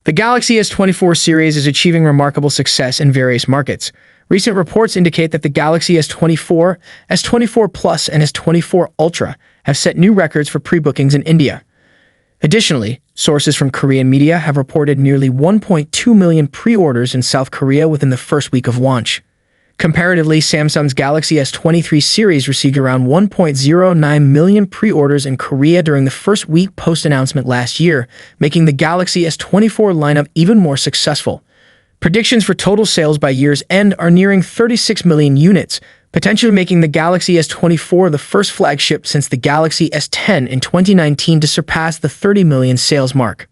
The Galaxy S24 series is achieving remarkable success in various markets. Recent reports indicate that the Galaxy S24, S24 Plus, and S24 Ultra have set new records for pre-bookings in India. Additionally, sources from Korean media have reported nearly 1.2 million pre-orders in South Korea within the first week of launch. Comparatively, Samsung's Galaxy S23 series received around 1.09 million pre-orders in Korea during the first week post-announcement last year, making the Galaxy S24 lineup even more successful. Predictions for total sales by year's end are nearing 36 million units, potentially making the Galaxy S24 the first flagship since the Galaxy S10 in 2019 to surpass the 30 million sales mark.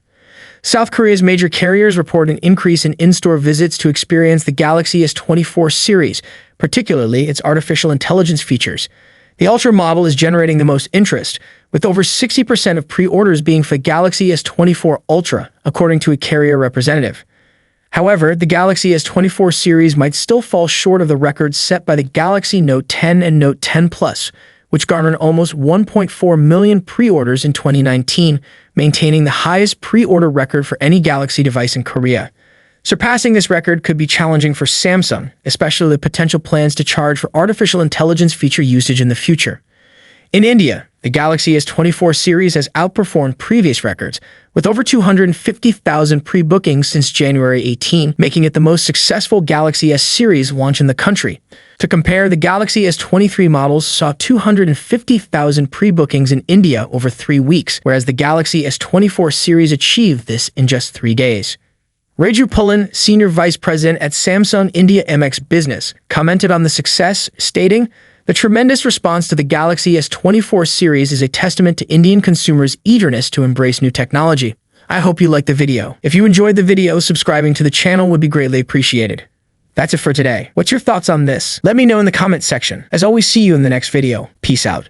South Korea's major carriers report an increase in in-store visits to experience the Galaxy S24 series, particularly its artificial intelligence features. The Ultra model is generating the most interest, with over 60% of pre-orders being for the Galaxy S24 Ultra, according to a carrier representative. However, the Galaxy S24 series might still fall short of the records set by the Galaxy Note 10 and Note 10 Plus, which garnered almost 1.4 million pre-orders in 2019, maintaining the highest pre-order record for any Galaxy device in Korea. Surpassing this record could be challenging for Samsung, especially the potential plans to charge for artificial intelligence feature usage in the future. In India, the Galaxy S24 series has outperformed previous records, with over 250,000 pre-bookings since January 18, making it the most successful Galaxy S series launch in the country. To compare, the Galaxy S23 models saw 250,000 pre-bookings in India over 3 weeks, whereas the Galaxy S24 series achieved this in just 3 days. Raju Pullen, Senior Vice President at Samsung India MX Business, commented on the success, stating, "The tremendous response to the Galaxy S24 series is a testament to Indian consumers' eagerness to embrace new technology." I hope you liked the video. If you enjoyed the video, subscribing to the channel would be greatly appreciated. That's it for today. What's your thoughts on this? Let me know in the comment section. As always, see you in the next video. Peace out.